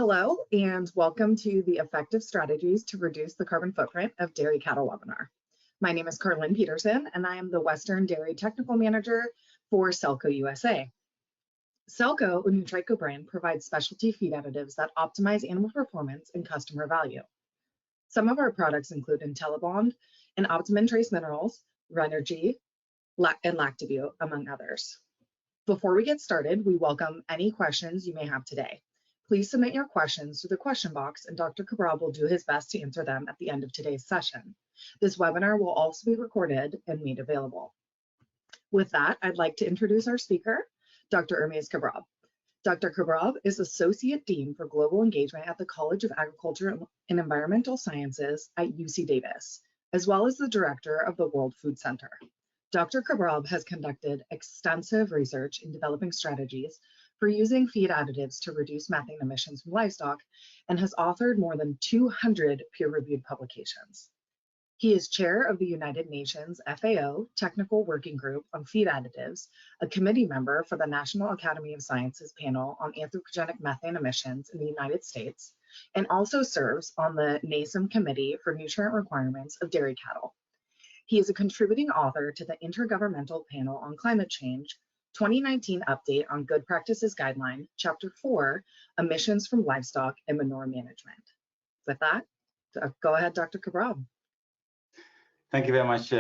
Hello, and welcome to the Effective Strategies to Reduce the Carbon Footprint of Dairy Cattle webinar. My name is Carlin Peterson, and I am the Western Dairy Technical Manager for Selco USA. Selco, a NutriCo brand, provides specialty feed additives that optimize animal performance and customer value. Some of our products include IntelliBond and Optimum Trace Minerals, Renergy, and Lactabute, among others. Before we get started, we welcome any questions you may have today. Please submit your questions through the question box, and Dr. Kebreab will do his best to answer them at the end of today's session. This webinar will also be recorded and made available. With that, I'd like to introduce our speaker, Dr. Hermes Kebreab. Dr. Kebreab is Associate Dean for Global Engagement at the College of Agriculture and Environmental Sciences at UC Davis, as well as the Director of the World Food Center. Dr. Kebreab has conducted extensive research in developing strategies for using feed additives to reduce methane emissions from livestock and has authored more than 200 peer-reviewed publications. He is chair of the United Nations FAO Technical Working Group on Feed Additives, a committee member for the National Academy of Sciences panel on anthropogenic methane emissions in the United States, and also serves on the NASEM Committee for Nutrient Requirements of Dairy Cattle. He is a contributing author to the Intergovernmental Panel on Climate Change 2019 Update on Good Practices Guideline, Chapter 4, Emissions from Livestock and Manure Management. With that, go ahead, Dr. Kebreab. Thank you very much,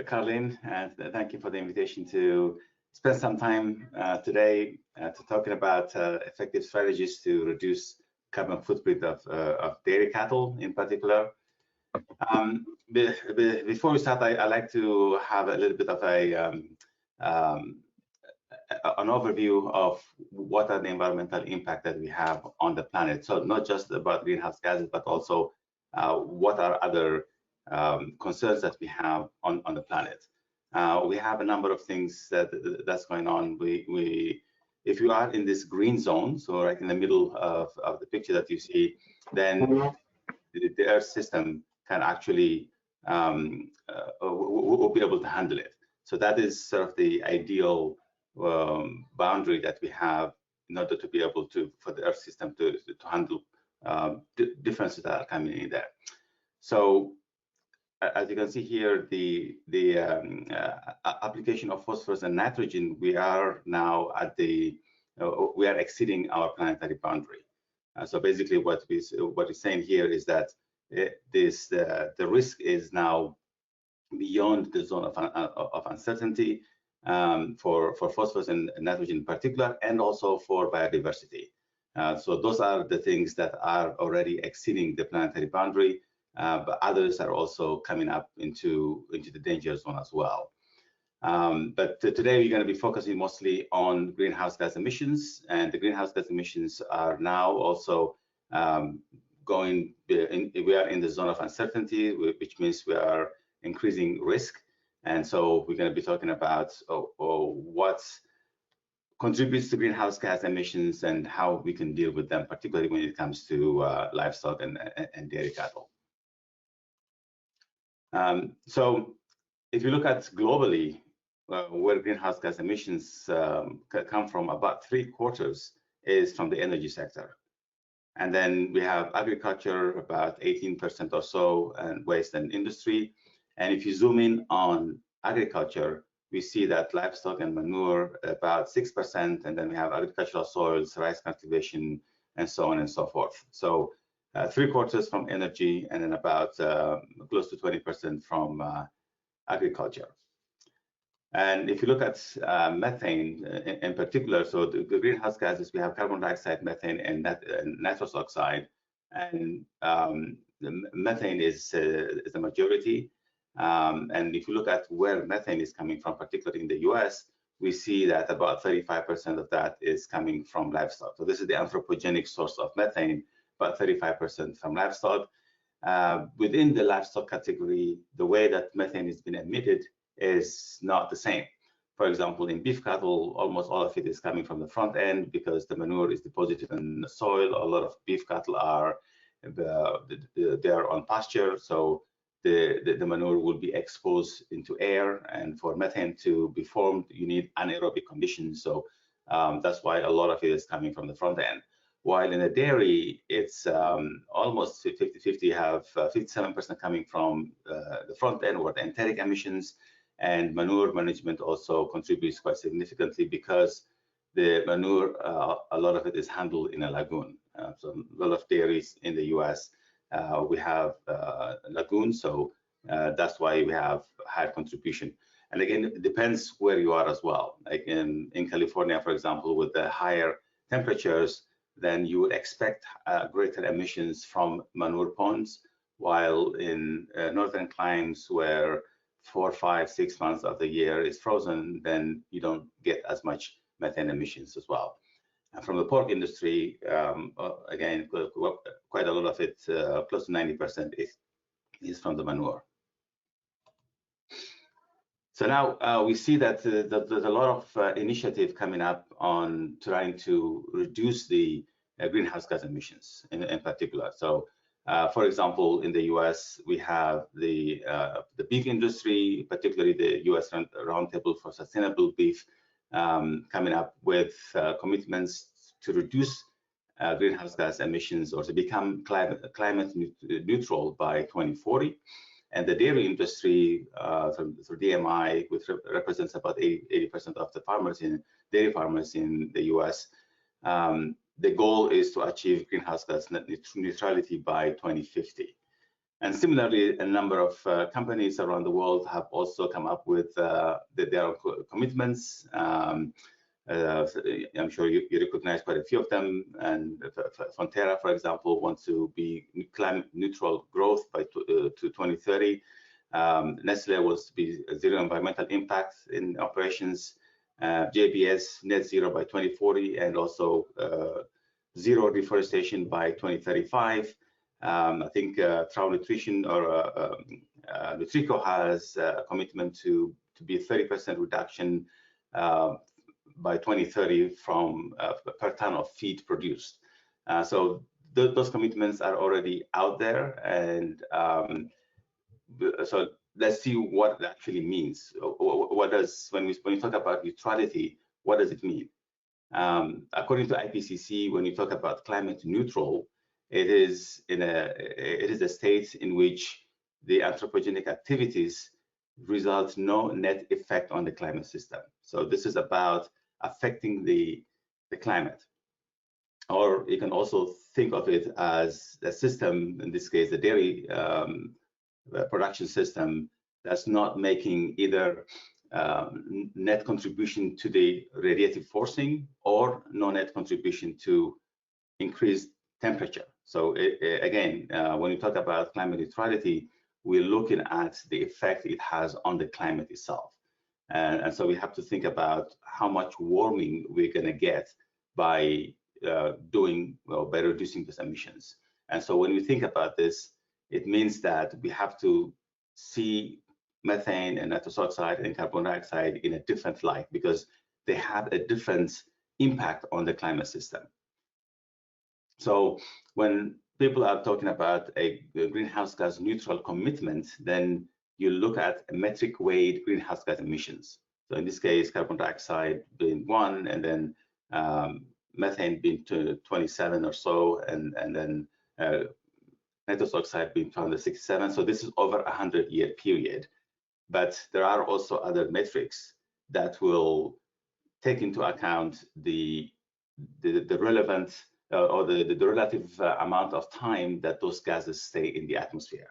Carlin, and thank you for the invitation to spend some time today to talking about effective strategies to reduce carbon footprint of dairy cattle in particular. Before we start, I like to have a little bit of an overview of what are the environmental impact that we have on the planet. So not just about greenhouse gases, but also what are other concerns that we have on the planet. We have a number of things that's going on. If you are in this green zone, so right in the middle of the picture that you see, then the Earth system can actually will be able to handle it. So that is sort of the ideal boundary that we have in order to be able to, for the Earth system to handle differences that are coming in there. So as you can see here, the application of phosphorus and nitrogen, we are now at we are exceeding our planetary boundary. So basically, what is saying here is that the risk is now beyond the zone of uncertainty for phosphorus and nitrogen in particular, and also for biodiversity. So those are the things that are already exceeding the planetary boundary. But others are also coming up into the danger zone as well. But today we're going to be focusing mostly on greenhouse gas emissions, and the greenhouse gas emissions are now also we are in the zone of uncertainty, which means we are increasing risk. And so we're going to be talking about what contributes to greenhouse gas emissions and how we can deal with them, particularly when it comes to livestock and dairy cattle. So if you look at globally, where greenhouse gas emissions come from, about 3/4 is from the energy sector. And then we have agriculture, about 18% or so, and waste and industry. And if you zoom in on agriculture, we see that livestock and manure about 6%, and then we have agricultural soils, rice cultivation, and so on and so forth. So 3/4 from energy, and then about close to 20% from agriculture. And if you look at methane in particular, so the greenhouse gases, we have carbon dioxide, methane, and nitrous oxide. And the methane is the majority. And if you look at where methane is coming from, particularly in the US, we see that about 35% of that is coming from livestock. So this is the anthropogenic source of methane, about 35% from livestock. Within the livestock category, the way that methane is being emitted is not the same. For example, in beef cattle, almost all of it is coming from the front end because the manure is deposited in the soil. A lot of beef cattle are on pasture, so the manure will be exposed into air, and for methane to be formed, you need anaerobic conditions. So that's why a lot of it is coming from the front end. while in the dairy, it's almost 50-50. You have 57% coming from the front end or the enteric emissions, and manure management also contributes quite significantly because the manure, a lot of it is handled in a lagoon. So a lot of dairies in the US, we have lagoons, so that's why we have higher contribution. And again, it depends where you are as well. Like in California, for example, with the higher temperatures, then you would expect greater emissions from manure ponds, while in northern climes where 4, 5, 6 months of the year is frozen, then you don't get as much methane emissions as well. And from the pork industry, again, quite a lot of it, close to 90% is from the manure. So now we see that there's a lot of initiative coming up on trying to reduce the greenhouse gas emissions in particular. So, for example, in the U.S., we have the beef industry, particularly the U.S. Roundtable for Sustainable Beef, coming up with commitments to reduce greenhouse gas emissions or to become climate neutral by 2040. And the dairy industry, through DMI, which represents about 80% of the dairy farmers in the US, the goal is to achieve greenhouse gas net neutrality by 2050. And similarly, a number of companies around the world have also come up with their own commitments. I'm sure you recognize quite a few of them. And Fonterra, for example, wants to be climate neutral growth by to 2030. Nestle wants to be zero environmental impact in operations. JBS net zero by 2040, and also zero deforestation by 2035. I think Trout Nutrition or Nutrico has a commitment to be 30% reduction by 2030 from per ton of feed produced. So those commitments are already out there, and so let's see what it actually means. What does, when we talk about neutrality, what does it mean? According to IPCC, when you talk about climate neutral, it is a state in which the anthropogenic activities result no net effect on the climate system. So this is about affecting the climate. Or you can also think of it as a system, in this case, the dairy production system, that's not making either net contribution to the radiative forcing or no net contribution to increased temperature. So again, when you talk about climate neutrality, we're looking at the effect it has on the climate itself. And so we have to think about how much warming we're going to get by by reducing these emissions. And so when we think about this, it means that we have to see methane and nitrous oxide and carbon dioxide in a different light, because they have a different impact on the climate system. So when people are talking about a greenhouse gas neutral commitment, then you look at a metric weighed greenhouse gas emissions. So in this case, carbon dioxide being 1, and then methane being 27 or so, and then nitrous oxide being 267. So this is over a 100-year period. But there are also other metrics that will take into account the relevant or the relative amount of time that those gases stay in the atmosphere.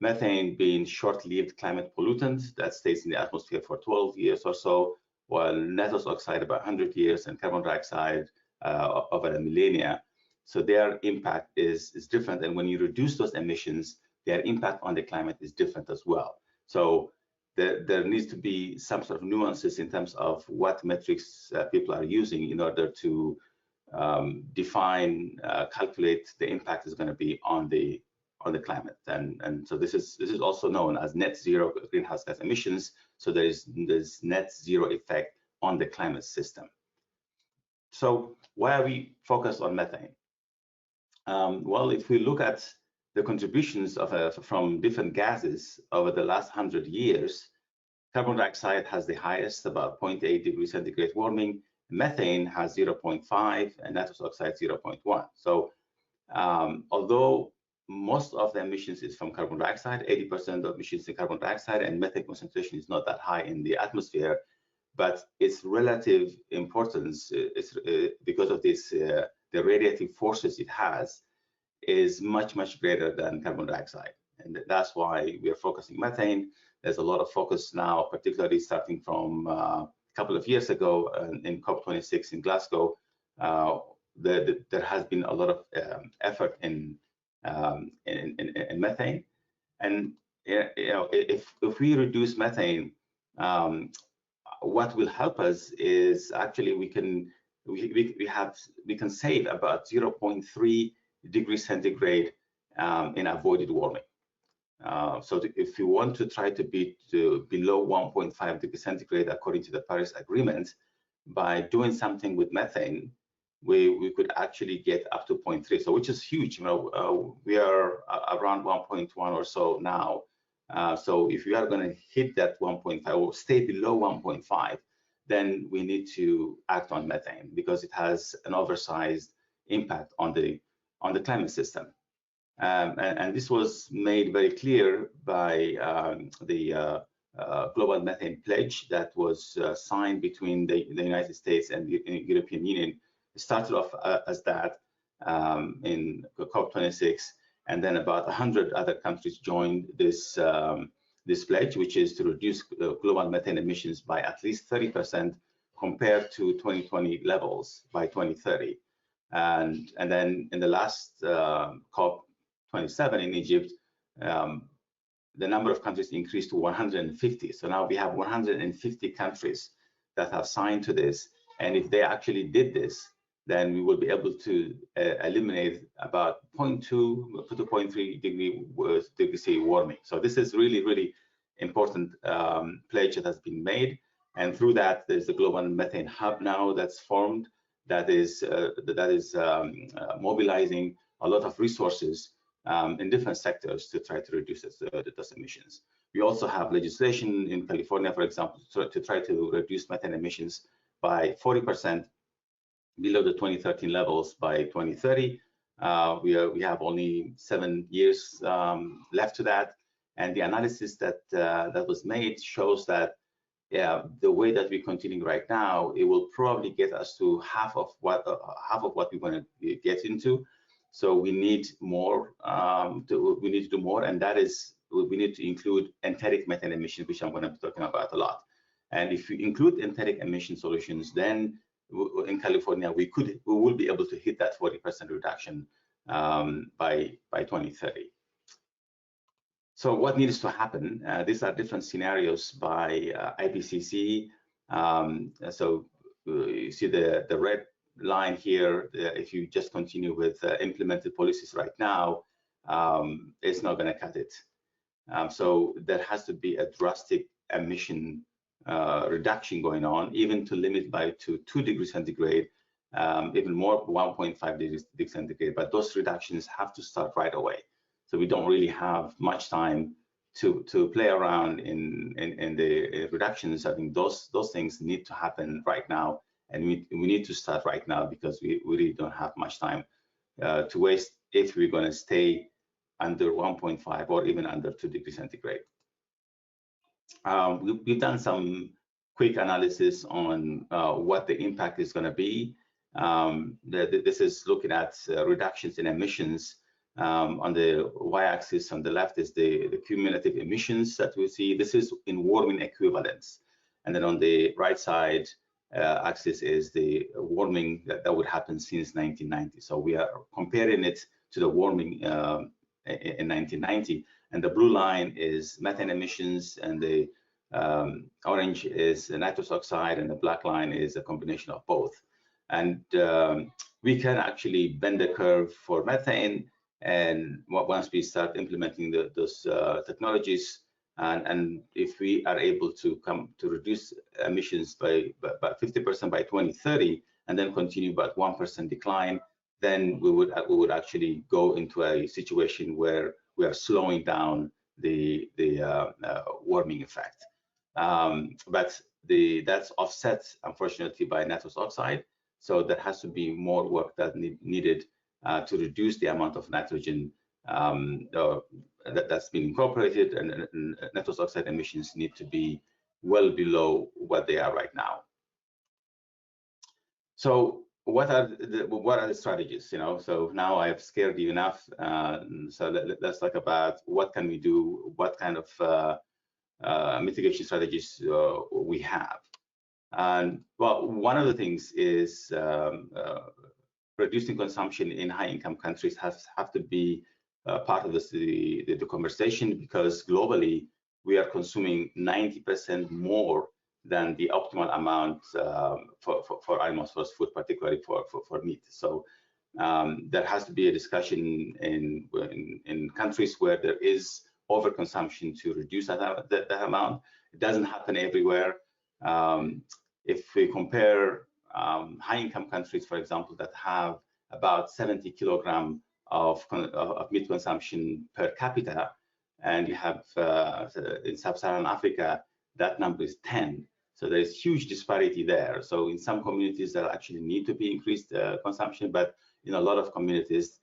Methane being short-lived climate pollutant that stays in the atmosphere for 12 years or so, while nitrous oxide about 100 years and carbon dioxide over a millennia. So their impact is different, and when you reduce those emissions, their impact on the climate is different as well. So there needs to be some sort of nuances in terms of what metrics people are using in order to define, calculate the impact is going to be on the climate, and so this is also known as net zero greenhouse gas emissions. So there's net zero effect on the climate system. So why are we focused on methane? Well, if we look at the contributions from different gases over the last 100 years, carbon dioxide has the highest, about 0.8 degrees centigrade warming. methane has 0.5 and nitrous oxide 0.1. So although most of the emissions is from carbon dioxide, 80% of emissions is carbon dioxide, and methane concentration is not that high in the atmosphere, but its relative importance is because of this, the radiative forces it has is much, much greater than carbon dioxide. And that's why we are focusing methane. There's a lot of focus now, particularly starting from a couple of years ago in COP26 in Glasgow. There has been a lot of effort in methane. And if we reduce methane, what will help us is actually we can save about 0.3 degrees centigrade in avoided warming. So if you want to try to be below 1.5 degrees centigrade according to the Paris Agreement, by doing something with methane, we could actually get up to 0.3, so which is huge. We are around 1.1 or so now. So if we are going to hit that 1.5 or stay below 1.5, then we need to act on methane because it has an oversized impact on the climate system. And this was made very clear by the Global Methane Pledge that was signed between the United States and the European Union. It started off as that in COP26, and then about 100 other countries joined this this pledge, which is to reduce global methane emissions by at least 30% compared to 2020 levels by 2030. And then in the last COP27 in Egypt, the number of countries increased to 150. So now we have 150 countries that have signed to this. And if they actually did this, then we will be able to eliminate about 0.2 to 0.3 degrees C warming. So this is really, really important pledge that has been made. And through that, there's the Global Methane Hub now that's formed that is mobilizing a lot of resources in different sectors to try to reduce those emissions. We also have legislation in California, for example, to try to reduce methane emissions by 40% below the 2013 levels by 2030. We have only 7 years left to that, and the analysis that was made shows that the way that we're continuing right now, it will probably get us to half of what we want to get into. So we need more. We need to do more, and that is we need to include enteric methane emissions, which I'm going to be talking about a lot. And if we include enteric emission solutions, then in California we will be able to hit that 40% reduction by 2030. So what needs to happen? These are different scenarios by IPCC. So you see the red line here. If you just continue with implemented policies right now, it's not going to cut it. So there has to be a drastic emission reduction going on, even to limit to 2 degrees centigrade, even more 1.5 degrees centigrade. But those reductions have to start right away. So we don't really have much time to play around in the reductions. I think those things need to happen right now, and we need to start right now because we really don't have much time to waste if we're going to stay under 1.5 or even under 2 degrees centigrade. We've done some quick analysis on what the impact is going to be. This is looking at reductions in emissions. On the y-axis on the left is the cumulative emissions that we see. This is in warming equivalents. And then on the right side axis is the warming that would happen since 1990. So we are comparing it to the warming in 1990. And the blue line is methane emissions, and the orange is the nitrous oxide, and the black line is a combination of both. And we can actually bend the curve for methane. And once we start implementing those technologies, and if we are able to come to reduce emissions by 50% by 2030, and then continue about 1% decline, then we would actually go into a situation where we are slowing down the warming effect. But that's offset, unfortunately, by nitrous oxide. So there has to be more work that needed to reduce the amount of nitrogen that's been incorporated, and nitrous oxide emissions need to be well below what they are right now. So what are the strategies? So now I have scared you enough. So let's talk about what can we do, what kind of mitigation strategies we have. And well, one of the things is reducing consumption in high-income countries have to be part of the conversation, because globally we are consuming 90% more than the optimal amount for animal source food, particularly for meat. So there has to be a discussion in countries where there is overconsumption to reduce that amount. It doesn't happen everywhere. If we compare high-income countries, for example, that have about 70 kilograms of meat consumption per capita, and you have in sub-Saharan Africa, that number is 10. So there is huge disparity there. So in some communities, there actually need to be increased consumption, but in a lot of communities,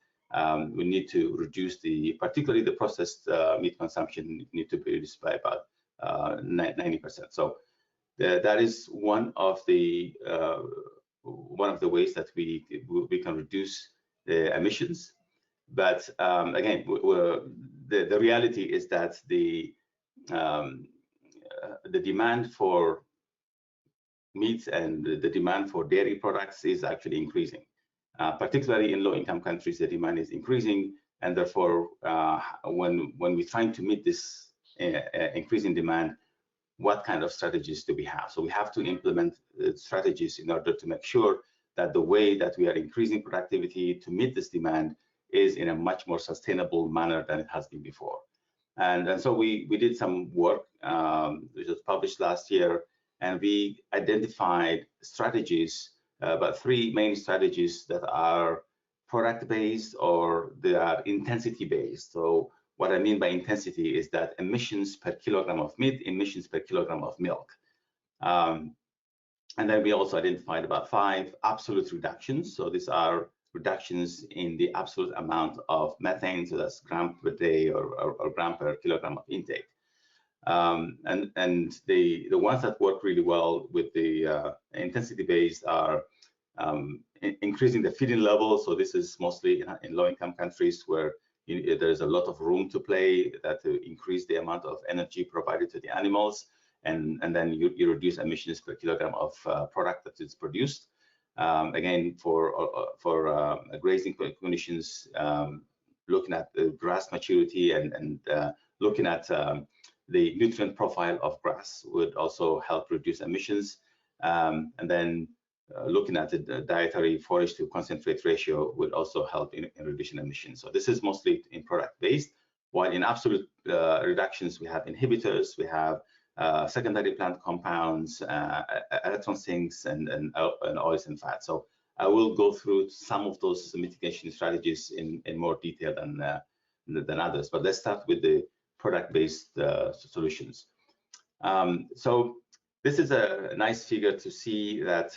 we need to reduce particularly the processed meat consumption need to be reduced by about 90%. So that is one of the ways that we can reduce the emissions. But again, the reality is that the demand for meat and the demand for dairy products is actually increasing. Particularly in low-income countries, the demand is increasing, and therefore, when we're trying to meet this increasing demand, what kind of strategies do we have? So we have to implement strategies in order to make sure that the way that we are increasing productivity to meet this demand is in a much more sustainable manner than it has been before. And so we did some work, which was published last year, and we identified strategies, about 3 main strategies that are product-based or they are intensity-based. So what I mean by intensity is that emissions per kilogram of meat, emissions per kilogram of milk. And then we also identified about 5 absolute reductions. So these are reductions in the absolute amount of methane, so that's gram per day or gram per kilogram of intake. And the ones that work really well with the intensity-based are increasing the feeding level. So this is mostly in low-income countries where there's a lot of room to play to increase the amount of energy provided to the animals, and then you reduce emissions per kilogram of product that is produced. Again, for grazing conditions, looking at the grass maturity and looking at the nutrient profile of grass would also help reduce emissions. And then looking at the dietary forage to concentrate ratio would also help in reducing emissions. So this is mostly in product-based, while in absolute reductions, we have inhibitors, we have secondary plant compounds, electron sinks, and oils and fats. So I will go through some of those mitigation strategies in more detail than others, but let's start with the product-based solutions. So this is a nice figure to see that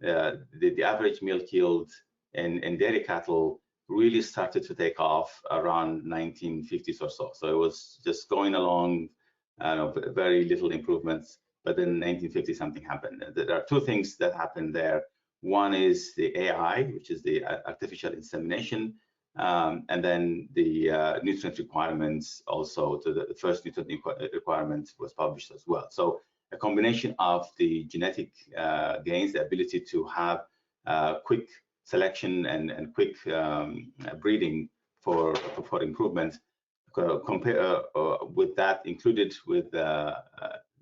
the average milk yield in dairy cattle really started to take off around 1950s or so. So it was just going along, very little improvements, but then 1950 something happened. There are 2 things that happened there. One is the AI, which is the artificial insemination, and then the nutrient requirements also. To the first nutrient requirement was published as well. So a combination of the genetic gains, the ability to have quick selection and quick breeding for improvement, compare with that included with the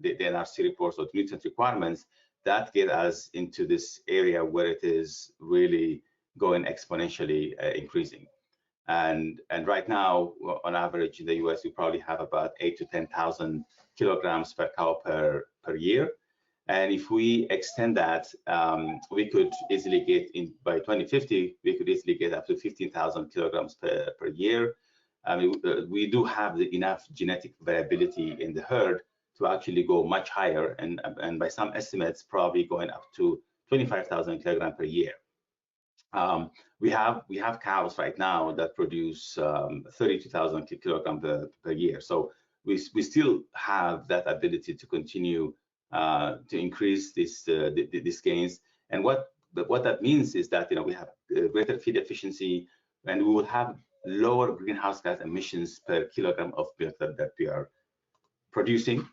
NRC reports of nutrient requirements, that get us into this area where it is really going exponentially increasing. And right now, on average in the US, we probably have about 8,000 to 10,000 kilograms per cow per year. And if we extend that, we could easily get by 2050, we could easily get up to 15,000 kilograms per year. I mean, we do have enough genetic variability in the herd to actually go much higher, and by some estimates, probably going up to 25,000 kilograms per year. We have cows right now that produce 32,000 kilograms per year. So we still have that ability to continue to increase these gains. And what that means is that we have greater feed efficiency, and we will have lower greenhouse gas emissions per kilogram of milk that we are producing.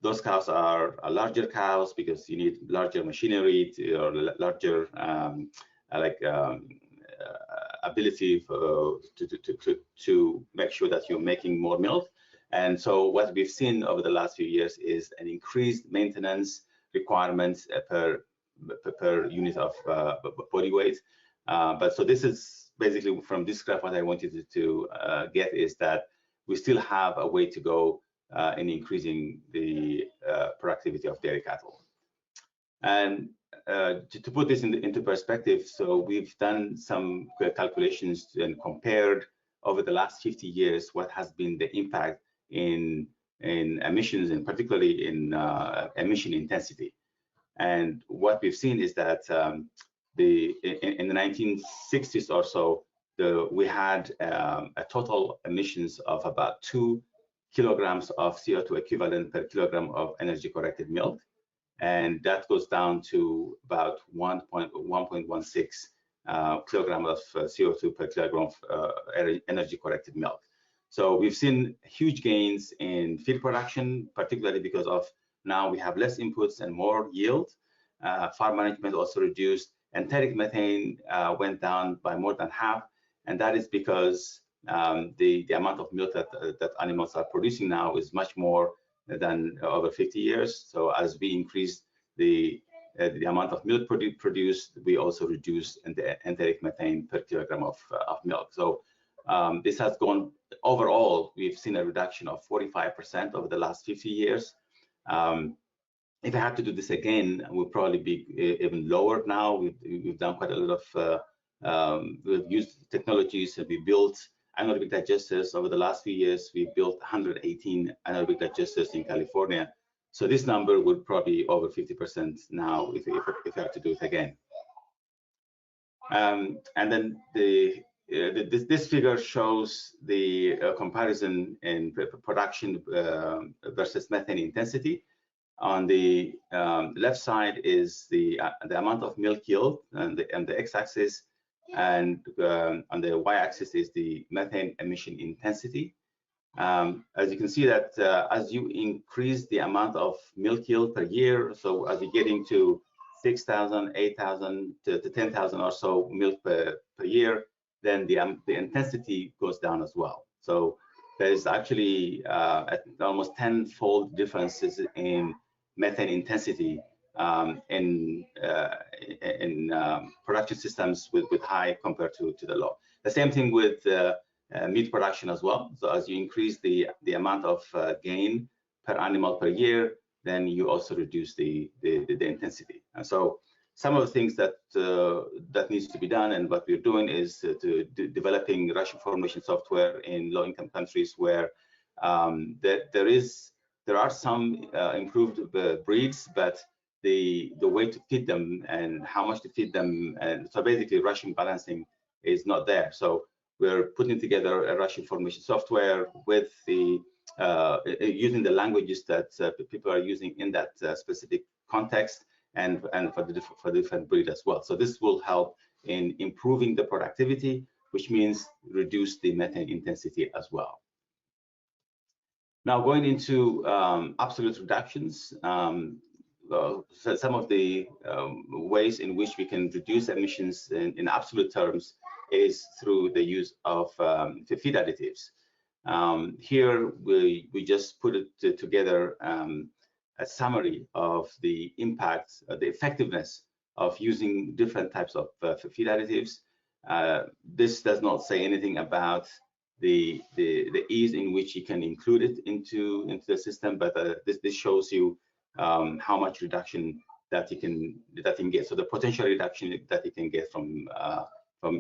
Those cows are larger cows because you need larger machinery or larger ability to make sure that you're making more milk. And so what we've seen over the last few years is an increased maintenance requirements per unit of body weight. But so this is basically from this graph, what I wanted to get is that we still have a way to go in increasing the productivity of dairy cattle. And to put this into perspective, so we've done some calculations and compared over the last 50 years what has been the impact in emissions, and particularly in emission intensity. And what we've seen is that in the 1960s or so, we had a total emissions of about 2 kilograms of CO2 equivalent per kilogram of energy corrected milk, and that goes down to about 1.16 kilogram of CO2 per kilogram of energy corrected milk. So we've seen huge gains in feed production, particularly because of now we have less inputs and more yield. Farm management also reduced. Enteric methane went down by more than half, and that is because the amount of milk that animals are producing now is much more than over 50 years. So as we increase the amount of milk produced, we also reduce the enteric methane per kilogram of milk. So this has gone overall. We've seen a reduction of 45% over the last 50 years. If I had to do this again, we'll probably be even lower now. We've done quite a lot of, we've used technologies, and we built anaerobic digesters. Over the last few years, we built 118 anaerobic digesters in California. So this number would probably over 50% now if we have to do it again. And then this figure shows the comparison in production versus methane intensity. On the left side is the amount of milk yield and the x-axis, and on the y-axis is the methane emission intensity. As you can see that as you increase the amount of milk yield per year, so as you get into 6,000, 8,000 to 10,000 or so milk per year, then the intensity goes down as well. So there's actually almost 10-fold differences in methane intensity in production systems with high compared to the low. The same thing with meat production as well. So as you increase the amount of gain per animal per year, then you also reduce the intensity. And so some of the things that needs to be done, and what we're doing is developing ration formulation software in low-income countries where there are some improved breeds, but the way to feed them and how much to feed them, and so basically ration balancing is not there. So we're putting together a ration formulation software with the using the languages that people are using in that specific context, and for the different breed as well. So this will help in improving the productivity, which means reduce the methane intensity as well. Now going into absolute reductions, so some of the ways in which we can reduce emissions in absolute terms is through the use of feed additives. Here we just put it together a summary of the impact, the effectiveness of using different types of feed additives. This does not say anything about the ease in which you can include it into the system, but this shows you how much reduction that you can get. So the potential reduction that you can get from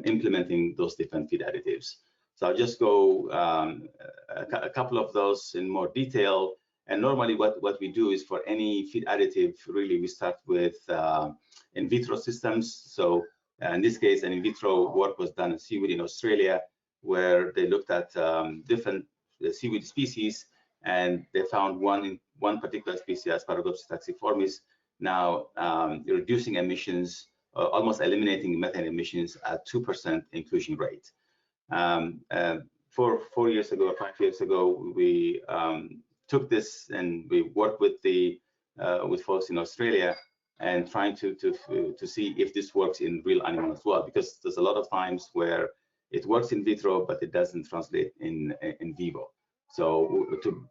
implementing those different feed additives. So I'll just go a couple of those in more detail. And normally what we do is for any feed additive, really we start with in vitro systems. So in this case, an in vitro work was done in seaweed in Australia, where they looked at different seaweed species, and they found one particular species, Asparagopsis taxiformis, now reducing emissions, almost eliminating methane emissions at 2% inclusion rate. 4 years ago, 5 years ago, we took this and we worked with with folks in Australia and trying to see if this works in real animals as well, because there's a lot of times where it works in vitro, but it doesn't translate in vivo. So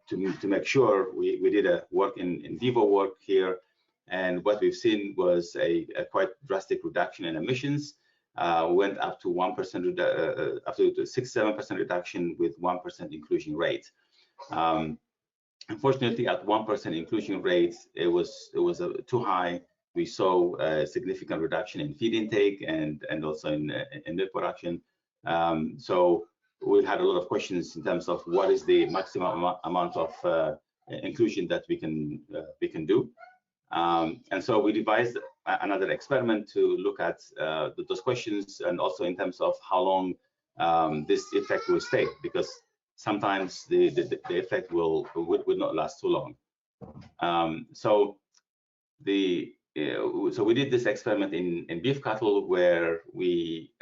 to make sure, we did a work in vivo work here, and what we've seen was a quite drastic reduction in emissions. Went up to 1%, up to 6-7% reduction with 1% inclusion rate. Unfortunately, at 1% inclusion rate, it was too high. We saw a significant reduction in feed intake and also in milk production. So we had a lot of questions in terms of what is the maximum amount of inclusion that we can do. And so we devised another experiment to look at those questions, and also in terms of how long this effect will stay, because sometimes the effect will not last too long. So we did this experiment in beef cattle, where we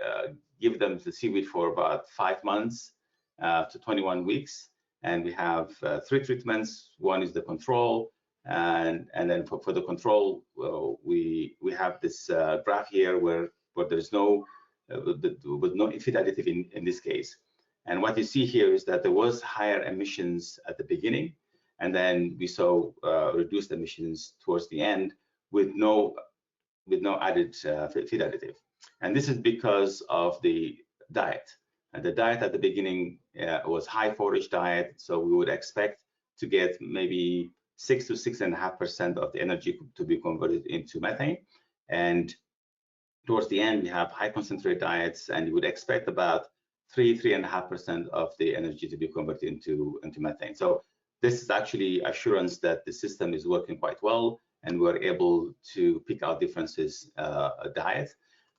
give them the seaweed for about 5 months to 21 weeks, and we have 3 treatments. One is the control, and then for the control, we have this graph here where there's no feed additive in this case. And what you see here is that there was higher emissions at the beginning, and then we saw reduced emissions towards the end with no added feed additive. And this is because of the diet. And the diet at the beginning was high forage diet, so we would expect to get maybe 6 to 6.5% of the energy to be converted into methane. And towards the end, we have high concentrate diets, and you would expect about 3.5% of the energy to be converted into methane. So this is actually assurance that the system is working quite well, and we're able to pick out differences diet.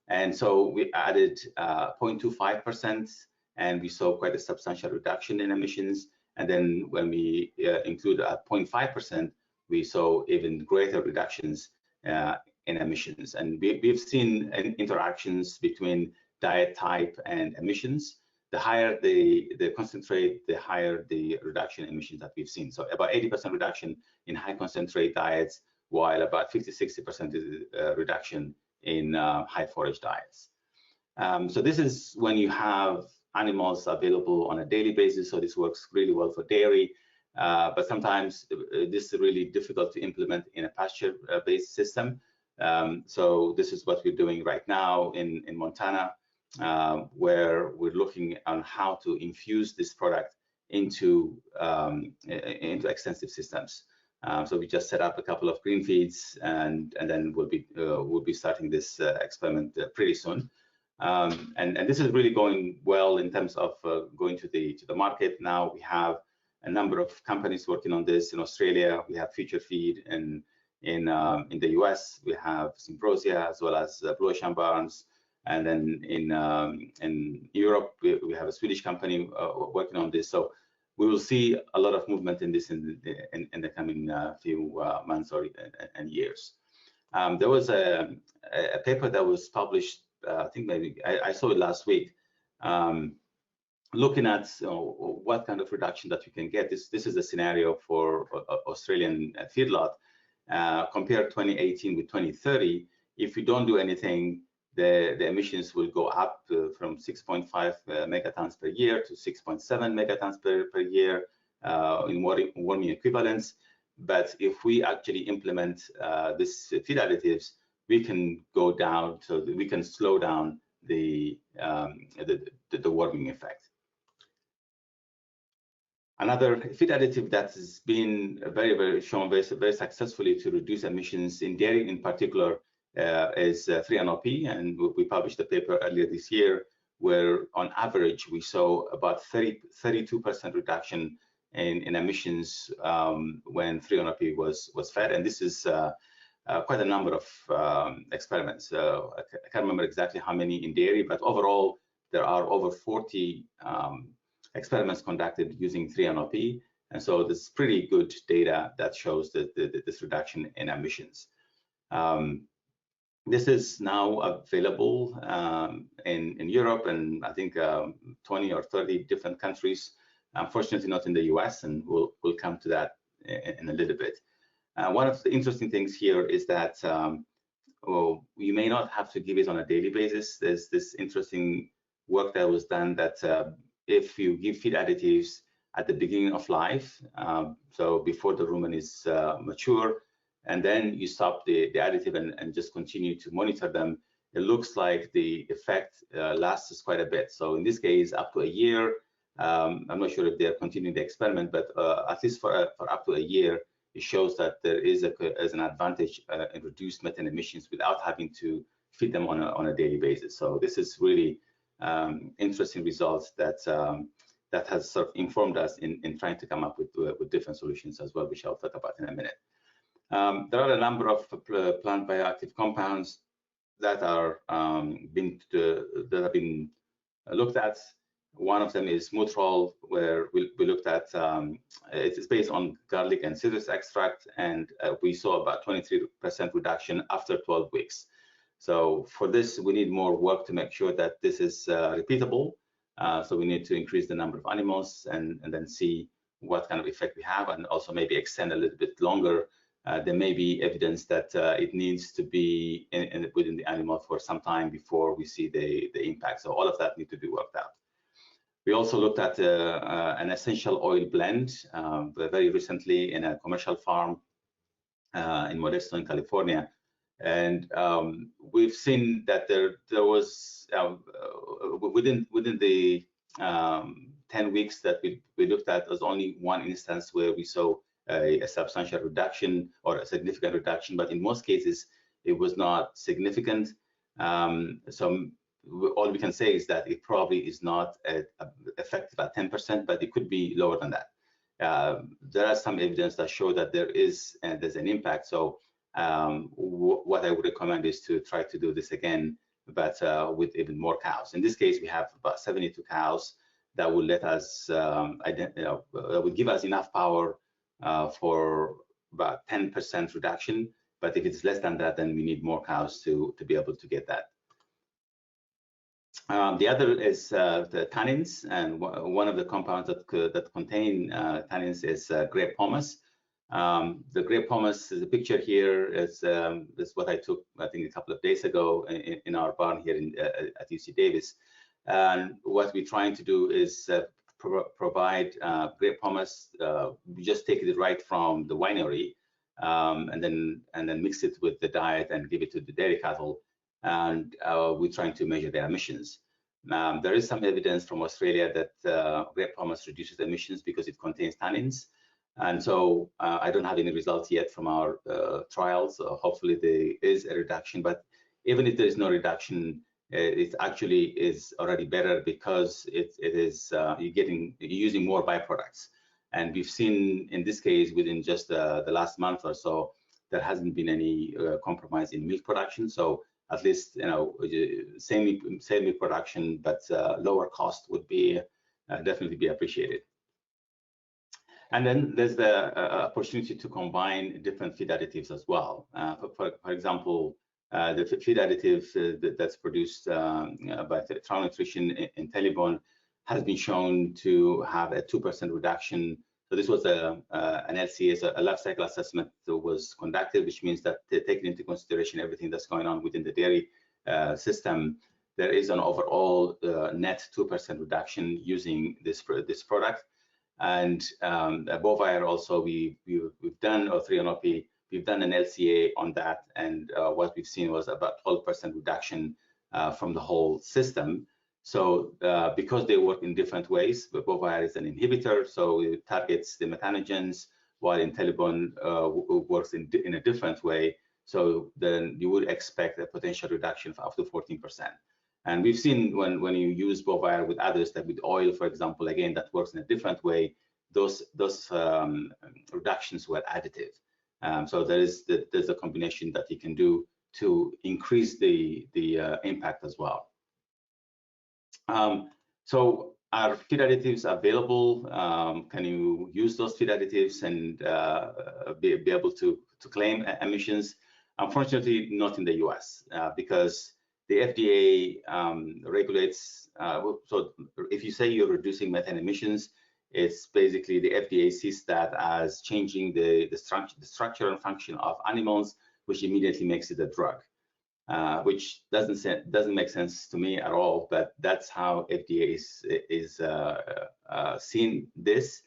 And so we added 0.25%, and we saw quite a substantial reduction in emissions. And then when we include 0.5%, we saw even greater reductions in emissions. And we've seen interactions between diet type and emissions. The higher the concentrate, the higher the reduction in emissions that we've seen. So about 80% reduction in high concentrate diets, while about 50-60% reduction in high forage diets. So this is when you have animals available on a daily basis, so this works really well for dairy, but sometimes this is really difficult to implement in a pasture-based system. So this is what we're doing right now in Montana, where we're looking on how to infuse this product into extensive systems. So we just set up a couple of green feeds, and then we'll be starting this experiment pretty soon. And this is really going well in terms of going to the market. Now we have a number of companies working on this. In Australia, we have Future Feed, and in the US, we have Symbrosia as well as Blue Ocean Barns. And then in Europe, we have a Swedish company working on this. So we will see a lot of movement in this in the coming few months and years. There was a paper that was published, I think maybe I saw it last week, looking at what kind of reduction that you can get. This is a scenario for Australian feedlot. Compare 2018 with 2030. If you don't do anything, the emissions will go up from 6.5 megatons per year to 6.7 megatons per year in warming equivalents. But if we actually implement this feed additives, we can go down, so we can slow down the warming effect. Another feed additive that has been shown very successfully to reduce emissions in dairy in particular is 3-NOP, and we published a paper earlier this year where on average we saw about 32% reduction in emissions when 3-NOP was fed, and this is quite a number of experiments. I can't remember exactly how many in dairy, but overall there are over 40 experiments conducted using 3-NOP, and so there's pretty good data that shows that this reduction in emissions. This is now available in Europe and I think 20 or 30 different countries. Unfortunately, not in the US, and we'll come to that in a little bit. One of the interesting things here is that well, you may not have to give it on a daily basis. There's this interesting work that was done that if you give feed additives at the beginning of life, so before the rumen is mature, and then you stop the additive and just continue to monitor them, it looks like the effect lasts quite a bit. So in this case, up to a year. I'm not sure if they're continuing the experiment, but at least for up to a year, it shows that there is an advantage in reduced methane emissions without having to feed them on a daily basis. So this is really interesting results that that has sort of informed us in trying to come up with different solutions as well, which I'll talk about in a minute. There are a number of plant bioactive compounds that are that have been looked at. One of them is Mutrol, where we looked at it's based on garlic and citrus extract, and we saw about 23% reduction after 12 weeks. So for this, we need more work to make sure that this is repeatable. So we need to increase the number of animals and then see what kind of effect we have, and also maybe extend a little bit longer. There may be evidence that it needs to be within the animal for some time before we see the impact. So all of that needs to be worked out. We also looked at an essential oil blend very recently in a commercial farm in Modesto, in California. And we've seen that there was within the 10 weeks that we looked at, there's only one instance where we saw a substantial reduction or a significant reduction, but in most cases it was not significant. So all we can say is that it probably is not effective at 10%, but it could be lower than that. There are some evidence that show that there's an impact. So what I would recommend is to try to do this again, but with even more cows. In this case, we have about 72 cows that will let us, that would give us enough power for about 10% reduction. But if it's less than that, then we need more cows to be able to get that. The other is the tannins, and one of the compounds that contain tannins is grape pomace. The grape pomace, the picture here is what I took, I think, a couple of days ago in our barn here at UC Davis. And what we're trying to do is provide grape pomace. We just take it right from the winery and then mix it with the diet and give it to the dairy cattle. And we're trying to measure their emissions. There is some evidence from Australia that grape pomace reduces emissions because it contains tannins. And so I don't have any results yet from our trials. Hopefully there is a reduction, but even if there is no reduction, it actually is already better because you're using more byproducts. And we've seen in this case, within just the last month or so, there hasn't been any compromise in milk production. So at least, same milk production, but lower cost would be definitely be appreciated. And then there's the opportunity to combine different feed additives as well. For example, the feed additive that's produced by Trial Nutrition in Telebon has been shown to have a 2% reduction. So this was an LCA, a life cycle assessment that was conducted, which means that they're taking into consideration everything that's going on within the dairy system. There is an overall net 2% reduction using this product. And bovine also we've done, or 3-NOP, we've done an LCA on that, and what we've seen was about 12% reduction from the whole system. So because they work in different ways, but bovine is an inhibitor, so it targets the methanogens, while Telebon works in a different way. So then you would expect a potential reduction of up to 14%. And we've seen when you use bovine with others, that with oil, for example, again, that works in a different way, those reductions were additive. So there's a combination that you can do to increase the impact as well. So are feed additives available? Can you use those feed additives and be able to claim emissions? Unfortunately, not in the US, because the FDA regulates. So if you say you're reducing methane emissions, it's basically the FDA sees that as changing the structure and function of animals, which immediately makes it a drug. Which doesn't make sense to me at all, but that's how FDA is seeing this.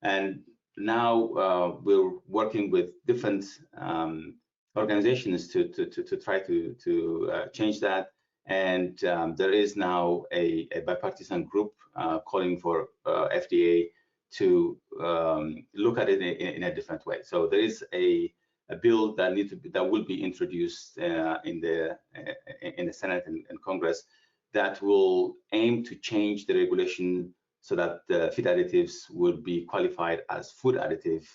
And now we're working with different organizations to try to change that. And there is now a bipartisan group calling for FDA to look at it in a different way. So there is a bill that will be introduced in the Senate and Congress that will aim to change the regulation so that the feed additives will be qualified as food additive,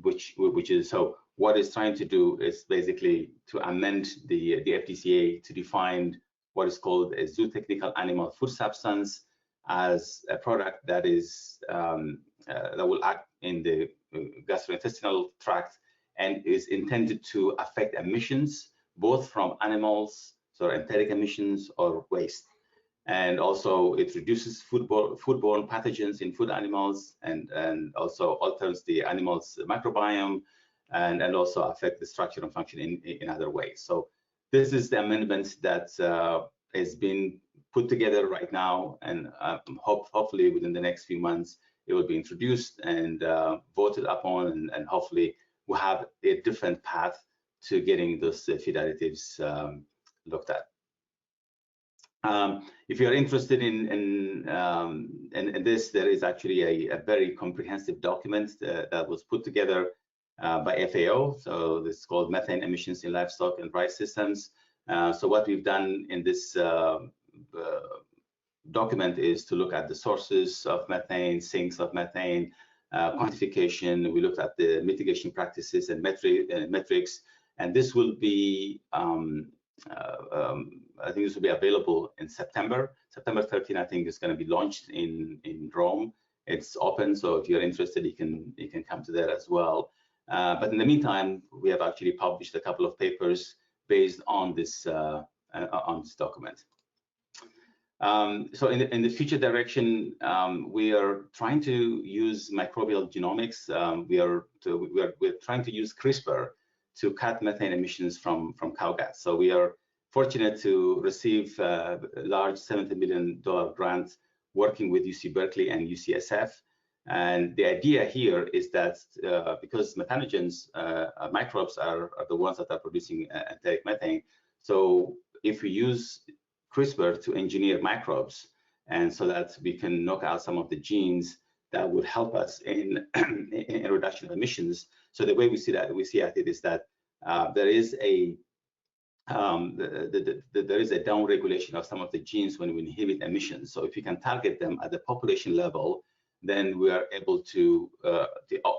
which is so. What it's trying to do is basically to amend the FDCA to define what is called a zootechnical animal food substance as a product that is that will act in the gastrointestinal tract and is intended to affect emissions both from animals, so enteric emissions or waste. And also it reduces foodborne pathogens in food animals and also alters the animal's microbiome and also affect the structure and function in other ways. So this is the amendment that is being put together right now, and hopefully within the next few months it will be introduced and voted upon, and hopefully we'll have a different path to getting those feed additives looked at. If you're interested in this, there is actually a very comprehensive document that was put together by FAO. So this is called Methane Emissions in Livestock and Rice Systems. So what we've done in this document is to look at the sources of methane, sinks of methane, quantification. We looked at the mitigation practices and metrics, and this will be I think this will be available in September 13. I think it's going to be launched in Rome. It's open, so if you're interested, you can come to there as well. But in the meantime, we have actually published a couple of papers based on this document. So in the future direction, we are trying to use microbial genomics. We're trying to use CRISPR to cut methane emissions from cow gas. So we are fortunate to receive a large $70 million grant working with UC Berkeley and UCSF. And the idea here is that because methanogens, microbes are the ones that are producing enteric methane. So if we use CRISPR to engineer microbes, and so that we can knock out some of the genes that would help us in reduction of emissions. So the way we see at it is that there is a down regulation of some of the genes when we inhibit emissions. So if you can target them at the population level, then we are able to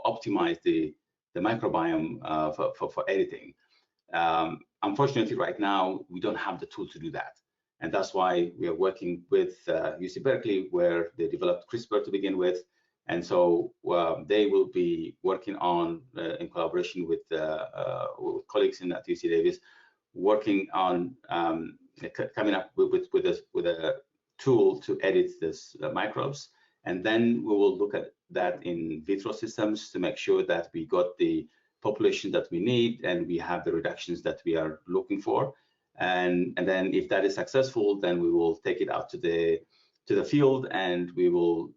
optimize the microbiome for editing. Unfortunately, right now we don't have the tool to do that, and that's why we are working with UC Berkeley, where they developed CRISPR to begin with. And so they will be working on, in collaboration with colleagues at UC Davis, working on coming up with a tool to edit this microbes. And then we will look at that in vitro systems to make sure that we got the population that we need and we have the reductions that we are looking for. And then if that is successful, then we will take it out to the field and we will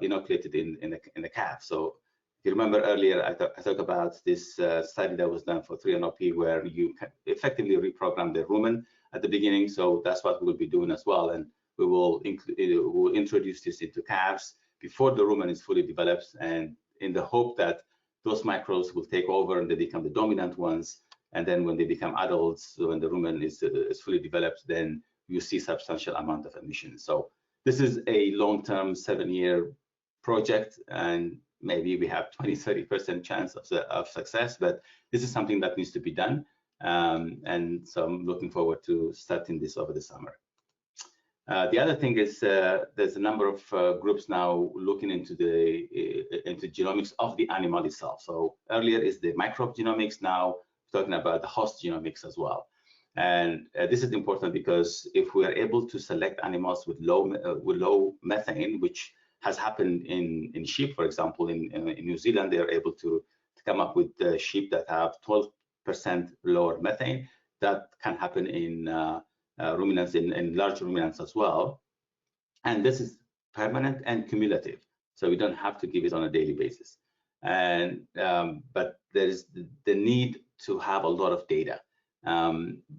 inoculate it in the calf. So if you remember earlier, I talked about this study that was done for 3-NOP where you can effectively reprogram the rumen at the beginning. So that's what we'll be doing as well. And we will introduce this into calves before the rumen is fully developed, and in the hope that those microbes will take over and they become the dominant ones. And then when they become adults, when the rumen is fully developed, then you see substantial amount of emissions. So this is a long-term 7-year project, and maybe we have 20-30% chance of success, but this is something that needs to be done. And so I'm looking forward to starting this over the summer. The other thing is there's a number of groups now looking into genomics of the animal itself. So earlier is the microbe genomics, now talking about the host genomics as well. And this is important because if we are able to select animals with low methane, which has happened in sheep, for example, in New Zealand, they are able to come up with sheep that have 12% lower methane. That can happen in ruminants, in large ruminants as well. And this is permanent and cumulative, so we don't have to give it on a daily basis. And but there is the need to have a lot of data.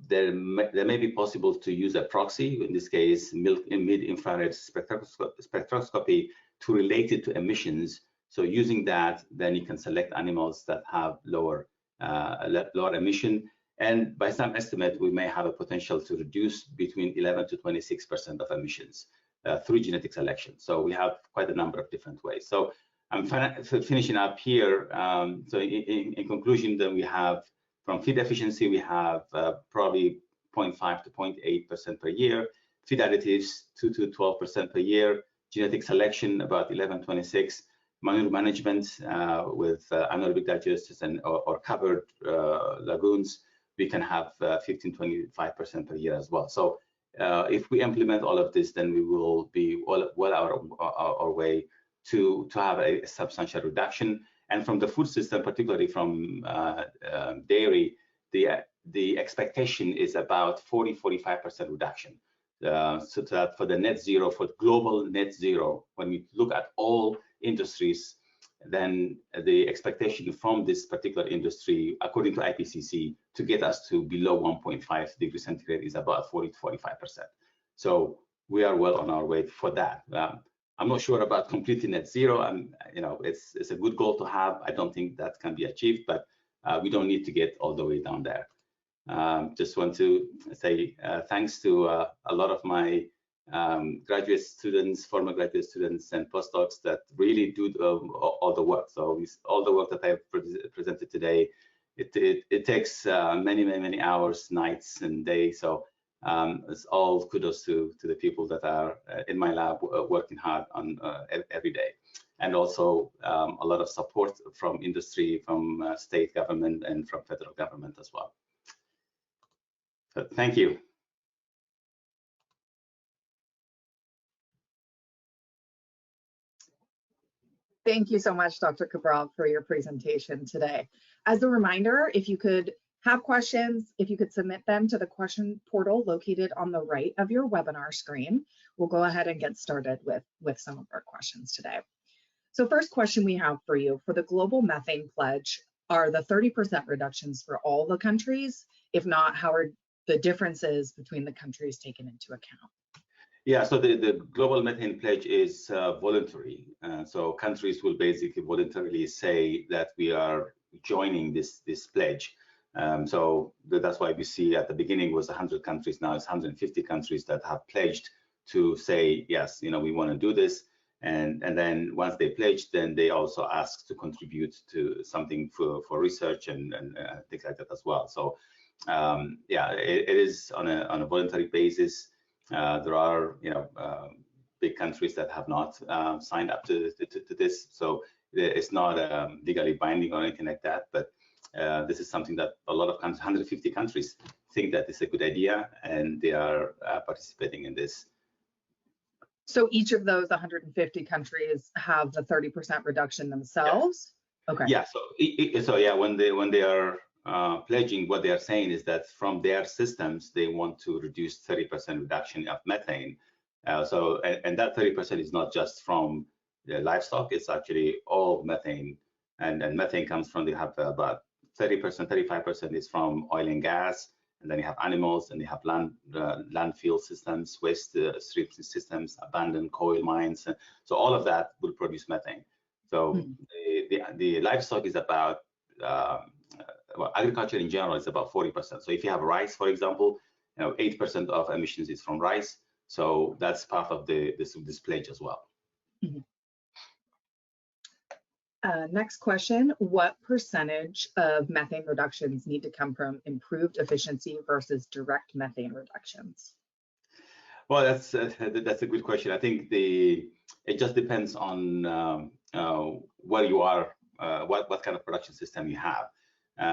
There may be possible to use a proxy, in this case mid-infrared spectroscopy, to relate it to emissions. So using that, then you can select animals that have lower emission. And by some estimate, we may have a potential to reduce between 11 to 26% of emissions through genetic selection. So we have quite a number of different ways. So I'm finishing up here. So in conclusion, then we have from feed efficiency, we have probably 0.5 to 0.8% per year. Feed additives, 2 to 12% per year. Genetic selection, about 11-26. Manure management with anaerobic digesters and or covered lagoons, we can have 15-25% per year as well. So if we implement all of this, then we will be well our way to have a substantial reduction. And from the food system, particularly from dairy, the expectation is about 40-45% reduction. So that for the net zero, for global net zero, when we look at all industries, then the expectation from this particular industry, according to IPCC, to get us to below 1.5 degrees centigrade is about 40-45%. So we are well on our way for that. I'm not sure about completely net zero. It's a good goal to have. I don't think that can be achieved, but we don't need to get all the way down there. Just want to say thanks to a lot of my graduate students, former graduate students, and postdocs that really do all the work. So all the work that I've presented today, it takes many hours, nights, and days. So it's all kudos to the people that are in my lab working hard on every day, and also a lot of support from industry, from state government, and from federal government as well. So thank you. Thank you so much, Dr. Kebreab, for your presentation today. As a reminder, if you could have questions, if you could submit them to the question portal located on the right of your webinar screen, we'll go ahead and get started with some of our questions today. So first question we have for you, for the global methane pledge, are the 30% reductions for all the countries? If not, how are the differences between the countries taken into account? Yeah, so the global methane pledge is voluntary. So countries will basically voluntarily say that we are joining this pledge. So that's why we see at the beginning was 100 countries, now it's 150 countries that have pledged to say, yes, we want to do this. And then once they pledge, then they also ask to contribute to something for research and things like that as well. So yeah, it is on a voluntary basis. There are big countries that have not signed up to this, so it's not legally binding or anything like that. But this is something that a lot of countries, 150 countries, think that it's a good idea, and they are participating in this. So each of those 150 countries have the 30% reduction themselves? Yeah. Okay. Yeah. So yeah, when they are pledging, what they are saying is that from their systems they want to reduce 30% reduction of methane. And that 30% is not just from the livestock; it's actually all methane. And methane comes from, they have about 30%, 35% is from oil and gas, and then you have animals, and you have landfill systems, waste stream systems, abandoned coal mines. So all of that will produce methane. So the livestock is about well, agriculture in general is about 40%. So if you have rice, for example, 8% of emissions is from rice. So that's part of this pledge as well. Next question, what percentage of methane reductions need to come from improved efficiency versus direct methane reductions? Well, that's a good question. I think it just depends on where you are, what kind of production system you have.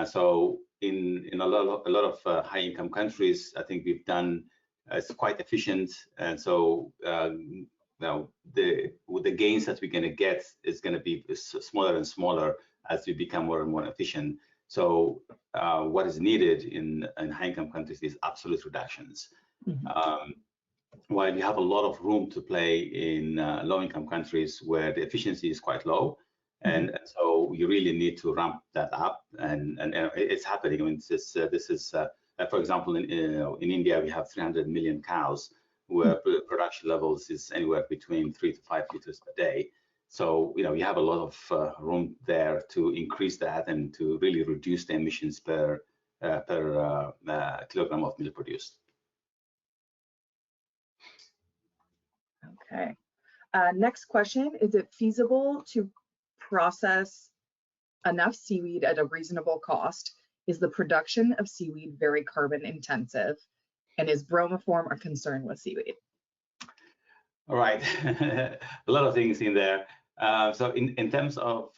So in a lot of high-income countries, I think we've done it's quite efficient, and so with the gains that we're going to get is going to be smaller and smaller as we become more and more efficient. So what is needed in high-income countries is absolute reductions. Mm-hmm. While you have a lot of room to play in low-income countries where the efficiency is quite low, and so you really need to ramp that up, and it's happening. I mean, this is for example, in India we have 300 million cows, where production levels is anywhere between 3 to 5 liters per day. So you have a lot of room there to increase that and to really reduce the emissions per kilogram of milk produced. Okay. Next question, is it feasible to process enough seaweed at a reasonable cost? Is the production of seaweed very carbon intensive? And is bromoform a concern with seaweed? All right, a lot of things in there. So in terms of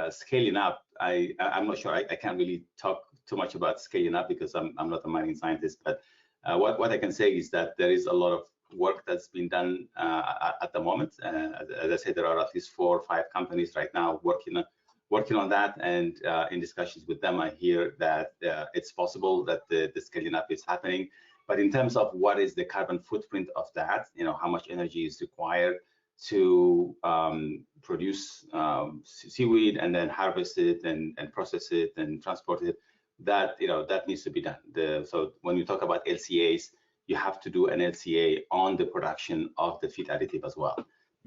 scaling up, I'm not sure. I can't really talk too much about scaling up because I'm not a mining scientist. But what I can say is that there is a lot of work that's been done at the moment. As I said, there are at least 4 or 5 companies right now working on that, and in discussions with them, I hear that it's possible that the scaling up is happening. But in terms of what is the carbon footprint of that, how much energy is required to produce seaweed and then harvest it and process it and transport it, that needs to be done. So when you talk about LCAs, you have to do an LCA on the production of the feed additive as well.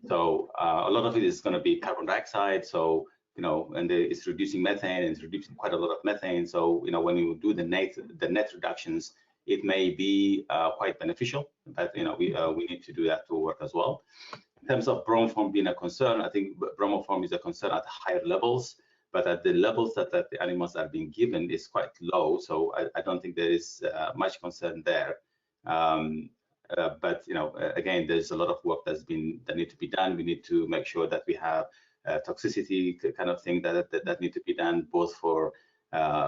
So a lot of it is going to be carbon dioxide. So and it's reducing methane, and it's reducing quite a lot of methane. So when you do the net reductions, it may be quite beneficial, but we need to do that to work as well. In terms of bromoform being a concern, I think bromoform is a concern at higher levels, but at the levels that the animals are being given is quite low. So I don't think there is much concern there. But again, there's a lot of work that need to be done. We need to make sure that we have toxicity kind of thing that need to be done, both for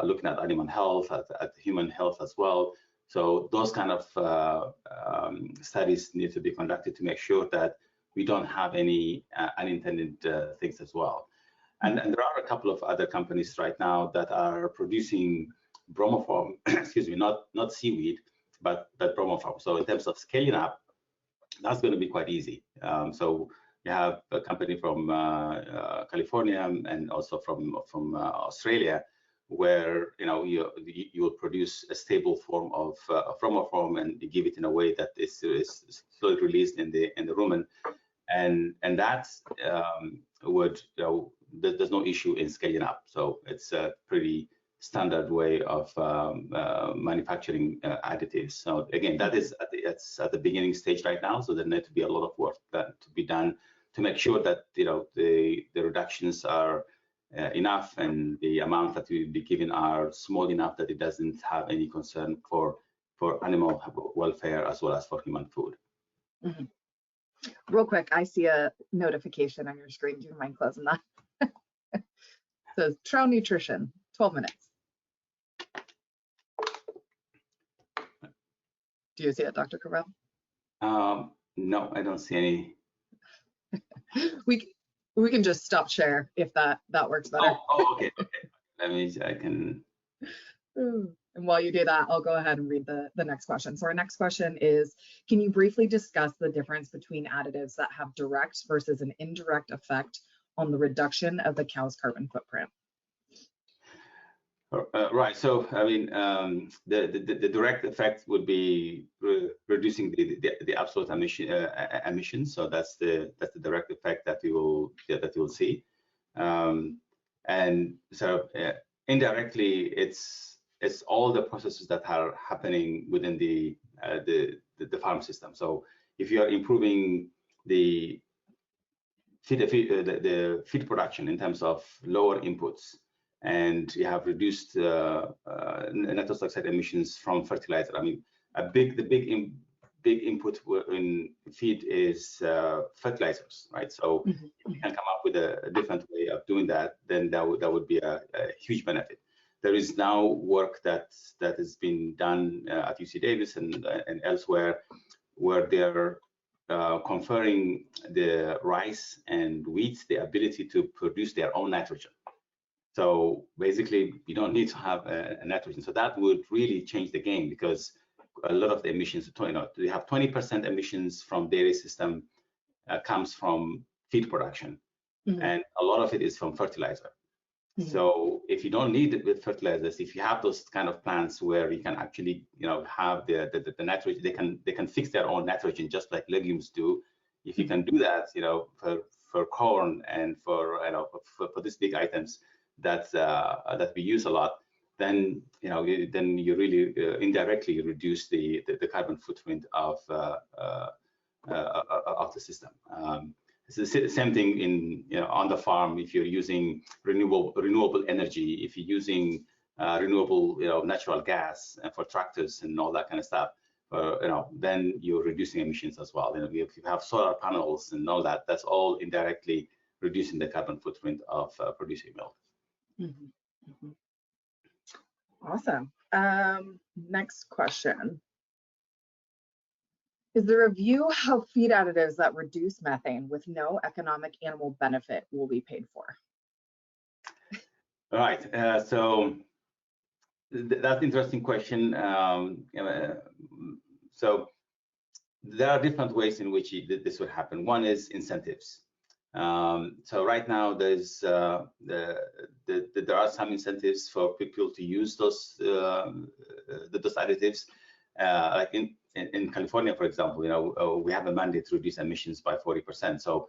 looking at animal health, at human health as well. So those kind of studies need to be conducted to make sure that we don't have any unintended things as well. And there are a couple of other companies right now that are producing bromoform, excuse me, not seaweed, but bromoform. So in terms of scaling up, that's going to be quite easy. So you have a company from California and also from Australia, where you will produce a stable form of bromoform and you give it in a way that is slowly released in the rumen, and that would there's no issue in scaling up. So it's a pretty standard way of manufacturing additives. So again, that is at the beginning stage right now. So there need to be a lot of work to be done to make sure that the reductions are enough and the amount that we will be given are small enough that it doesn't have any concern for animal welfare as well as for human food. Mm-hmm. Real quick, I see a notification on your screen. Do you mind closing that? It says Trout Nutrition, 12 minutes. Do you see it, Dr. Kebreab? No, I don't see any. We can just stop share if that works better. Oh, okay. That means I can. And while you do that, I'll go ahead and read the next question. So our next question is, can you briefly discuss the difference between additives that have direct versus an indirect effect on the reduction of the cow's carbon footprint? Right. So I mean, the direct effect would be reducing the absolute emissions. So that's the direct effect that you will see. And so indirectly, it's all the processes that are happening within the farm system. So if you are improving the the feed production in terms of lower inputs, and you have reduced nitrous oxide emissions from fertilizer. I mean, the big input in feed is fertilizers, right? So if you can come up with a different way of doing that, then that would be a huge benefit. There is now work that has been done at UC Davis and elsewhere, where they're conferring the rice and wheat the ability to produce their own nitrogen. So basically, you don't need to have a nitrogen. So that would really change the game, because a lot of the emissions, we have 20% emissions from dairy system comes from feed production, and a lot of it is from fertilizer. So if you don't need it with fertilizers, if you have those kind of plants where you can actually, have the nitrogen, they can fix their own nitrogen just like legumes do. If you can do that, for corn and for these big items that we use a lot, then you really indirectly reduce the carbon footprint of the system. It's the same thing in on the farm. If you're using renewable energy, if you're using renewable natural gas for tractors and all that kind of stuff, then you're reducing emissions as well. If you have solar panels and all that, that's all indirectly reducing the carbon footprint of producing milk. Awesome. Next question. Is there a view how feed additives that reduce methane with no economic animal benefit will be paid for? All right. So that's an interesting question. So there are different ways in which this would happen. One is incentives. So right now there's there are some incentives for people to use those additives. Like in California, for example, we have a mandate to reduce emissions by 40%. So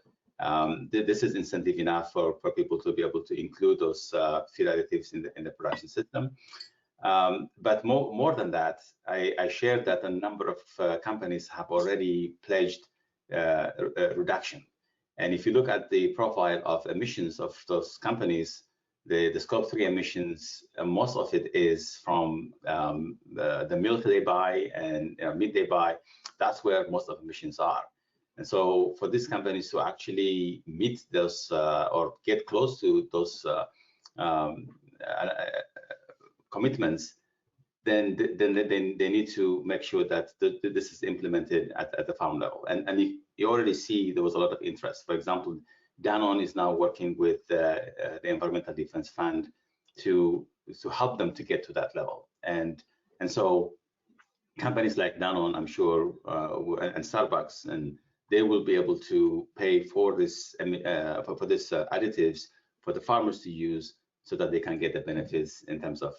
this is incentive enough for people to be able to include those feed additives in the production system. But more than that, I shared that a number of companies have already pledged reduction. And if you look at the profile of emissions of those companies, the scope 3 emissions, most of it is from the milk they buy and meat they buy. That's where most of the emissions are. And so for these companies to actually meet those or get close to those commitments, then they need to make sure that this is implemented at the farm level. And you already see there was a lot of interest. For example, Danone is now working with the Environmental Defense Fund to help them to get to that level. And so companies like Danone, I'm sure, and Starbucks, and they will be able to pay for this additives for the farmers to use, so that they can get the benefits in terms of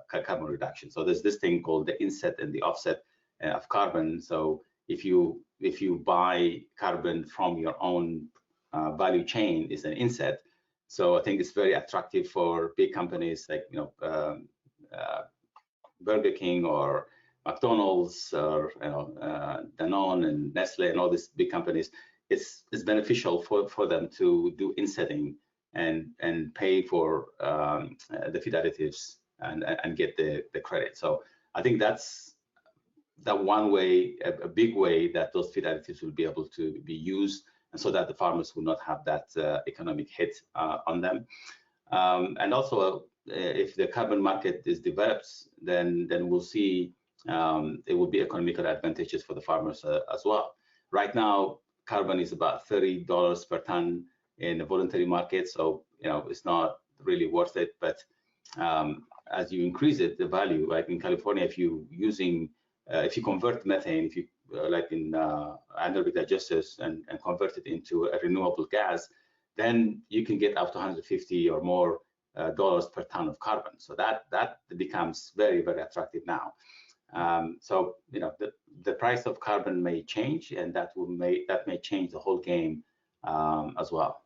carbon reduction. So there's this thing called the inset and the offset of carbon. So if you buy carbon from your own value chain, is an inset. So I think it's very attractive for big companies like Burger King or McDonald's or Danone and Nestle and all these big companies. It's beneficial for them to do insetting and pay for the feed additives and get the credit. So I think that's one way, a big way, that those feed additives will be able to be used, and so that the farmers will not have that economic hit on them. And also, if the carbon market is developed, then we'll see it will be economical advantages for the farmers as well. Right now, carbon is about $30 per ton in the voluntary market, so it's not really worth it. But as you increase it, the value, like in California, if you convert methane, if you like in anaerobic digesters and convert it into a renewable gas, then you can get up to $150 or more dollars per ton of carbon. So that becomes very, very attractive now. So the price of carbon may change, and that may change the whole game as well.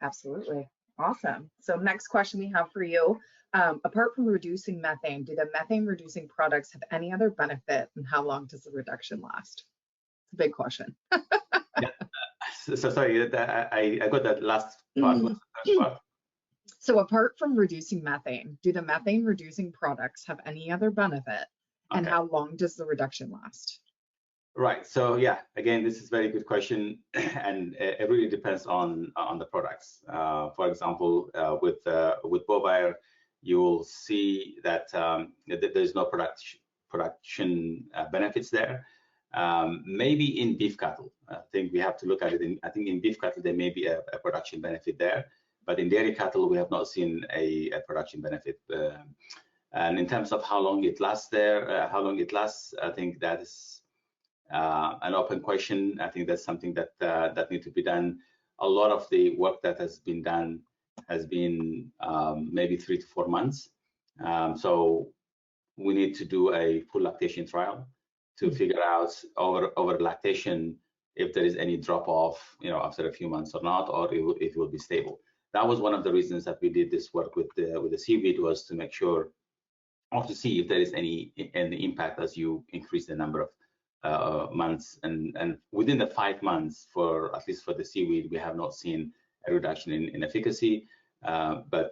Absolutely. Awesome. So next question we have for you. Apart from reducing methane, do the methane reducing products have any other benefit, and how long does the reduction last? It's a big question. Yeah. So sorry, I got that last part. What's the first part? So apart from reducing methane, do the methane reducing products have any other benefit? And Okay. how long does the reduction last? Right. So yeah, again, this is a very good question, and it really depends on the products. For example, with bovine, you will see that there's no production benefits there. Maybe in beef cattle, I think we have to look at it. I think in beef cattle there may be a production benefit there, but in dairy cattle we have not seen a production benefit. And in terms of how long it lasts there, I think that is an open question. I think that's something that that needs to be done. A lot of the work that has been done has been maybe 3 to 4 months. So we need to do a full lactation trial to figure out over lactation if there is any drop off, after a few months or not, or it will be stable. That was one of the reasons that we did this work with the seaweed, was to make sure, or to see if there is any impact as you increase the number of months. And within the 5 months, for at least for the seaweed, we have not seen a reduction in efficacy. But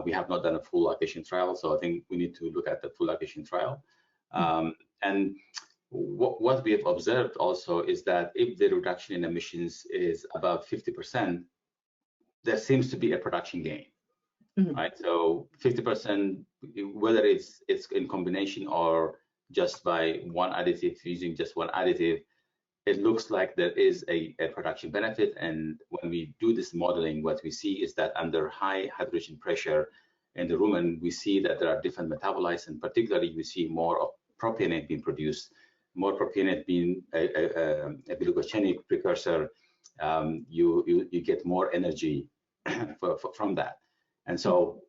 we have not done a full lactation trial, so I think we need to look at the full lactation trial. And what we have observed also is that if the reduction in emissions is above 50%, there seems to be a production gain. Right? So 50%, whether it's in combination or just by one additive, using just one additive, it looks like there is a production benefit. And when we do this modeling, what we see is that under high hydrogen pressure in the rumen, we see that there are different metabolites, and particularly we see more of propionate being produced, more propionate being a glucogenic precursor. You get more energy from that. And so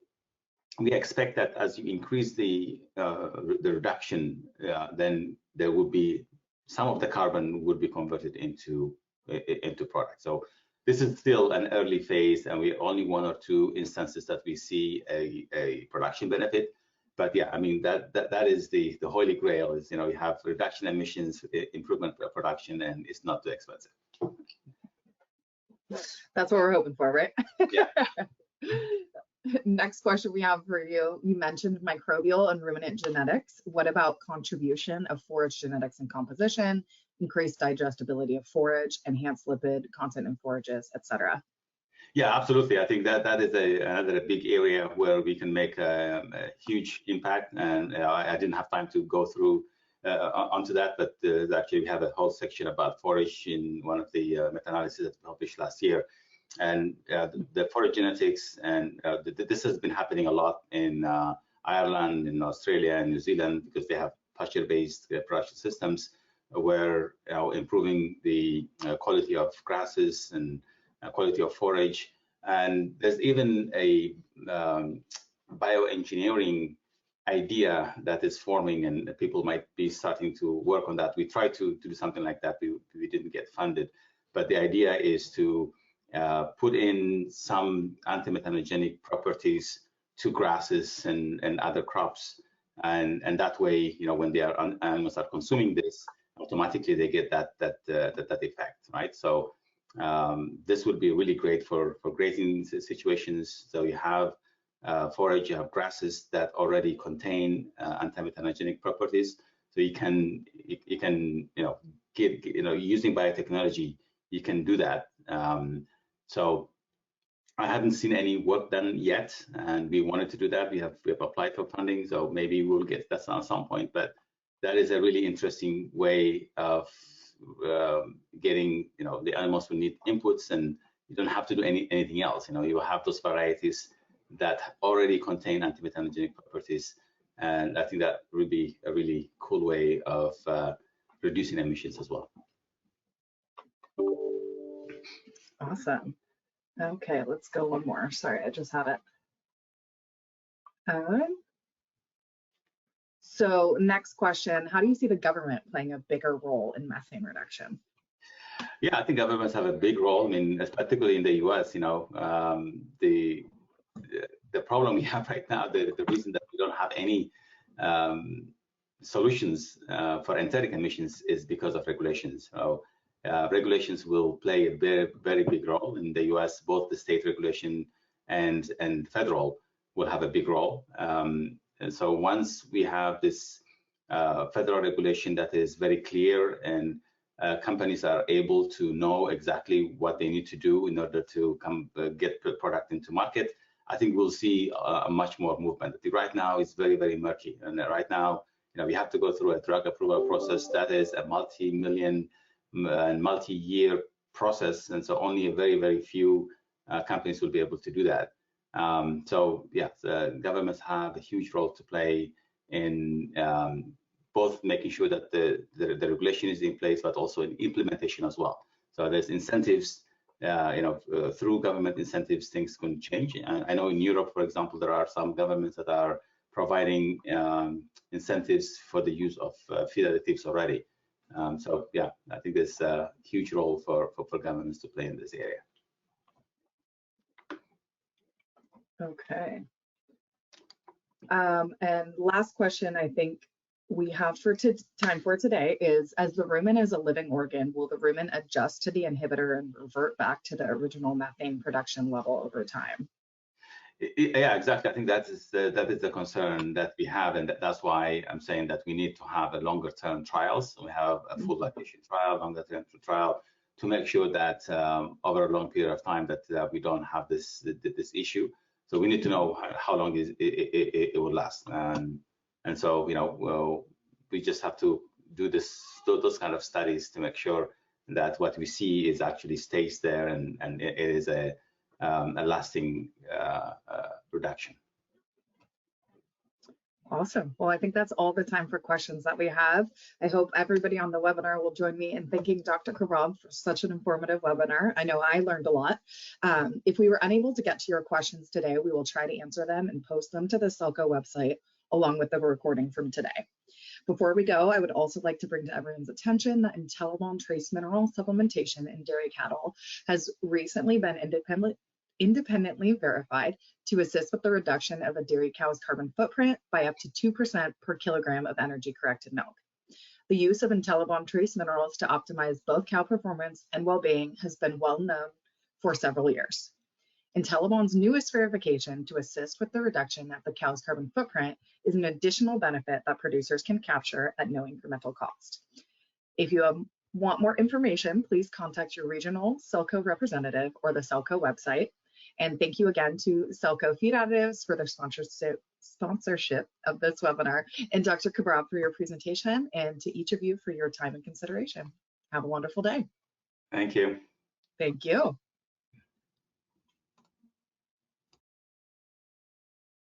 we expect that as you increase the reduction, then there will be some of the carbon would be converted into product. So this is still an early phase, and we only 1 or 2 instances that we see a production benefit. But yeah, I mean that is the holy grail, is you have reduction emissions, improvement of production, and it's not too expensive. That's what we're hoping for, right? Yeah. Next question we have for you. You mentioned microbial and ruminant genetics. What about contribution of forage genetics and composition, increased digestibility of forage, enhanced lipid content in forages, etc.? Yeah, absolutely. I think that is another big area where we can make a huge impact. And I didn't have time to go through onto that, but actually we have a whole section about forage in one of the meta-analyses that we published last year. And the forage genetics, and this has been happening a lot in Ireland, in Australia, and New Zealand, because they have pasture-based production systems where improving the quality of grasses and quality of forage. And there's even a bioengineering idea that is forming, and people might be starting to work on that. We tried to do something like that. We didn't get funded, but the idea is to put in some anti-methanogenic properties to grasses and other crops, and that way, when animals are consuming this, automatically they get that effect, right? So this would be really great for grazing situations. So you have forage, you have grasses that already contain anti-methanogenic properties. So you can using biotechnology, you can do that. So I haven't seen any work done yet, and we wanted to do that. We have applied for funding, so maybe we'll get that at some point. But that is a really interesting way of getting, the animals will need inputs, and you don't have to do anything else. You have those varieties that already contain anti-methanogenic properties, and I think that would be a really cool way of reducing emissions as well. Awesome. Okay, let's go one more. Sorry, I just had it. So next question, how do you see the government playing a bigger role in methane reduction? Yeah, I think governments have a big role. I mean, particularly in the US, the problem we have right now, the reason that we don't have any solutions for enteric emissions is because of regulations. So regulations will play a very, very big role in the US. Both the state regulation and federal will have a big role. And so once we have this federal regulation that is very clear and companies are able to know exactly what they need to do in order to get the product into market, I think we'll see a much more movement. Right now, it's very, very murky. And right now, we have to go through a drug approval process that is a multi-million and multi-year process. And so only a very, very few companies will be able to do that. So yeah, the governments have a huge role to play in both making sure that the regulation is in place, but also in implementation as well. So there's incentives, through government incentives, things can change. I know in Europe, for example, there are some governments that are providing incentives for the use of feed additives already. So yeah, I think there's a huge role for governments to play in this area. Okay. And last question I think we have for time for today is, as the rumen is a living organ, will the rumen adjust to the inhibitor and revert back to the original methane production level over time? Yeah, exactly. I think that is the concern that we have, and that's why I'm saying that we need to have a longer-term trials. We have a full life patient trial, longer-term trial, to make sure that over a long period of time that we don't have this issue. So we need to know how long it will last, and so we just have to do those kind of studies to make sure that what we see is actually stays there and it is a lasting reduction. Awesome. Well, I think that's all the time for questions that we have. I hope everybody on the webinar will join me in thanking Dr. Kebreab for such an informative webinar. I know I learned a lot. If we were unable to get to your questions today, we will try to answer them and post them to the Selco website along with the recording from today. Before we go, I would also like to bring to everyone's attention that Intellibon trace mineral supplementation in dairy cattle has recently been independently verified to assist with the reduction of a dairy cow's carbon footprint by up to 2% per kilogram of energy-corrected milk. The use of Intellibon trace minerals to optimize both cow performance and well-being has been well known for several years. Intellibon's newest verification to assist with the reduction of the cow's carbon footprint is an additional benefit that producers can capture at no incremental cost. If you want more information, please contact your regional Selco representative or the Selco website. And thank you again to Selco Feed Additives for their sponsorship of this webinar, and Dr. Kebreab for your presentation, and to each of you for your time and consideration. Have a wonderful day. Thank you. Thank you.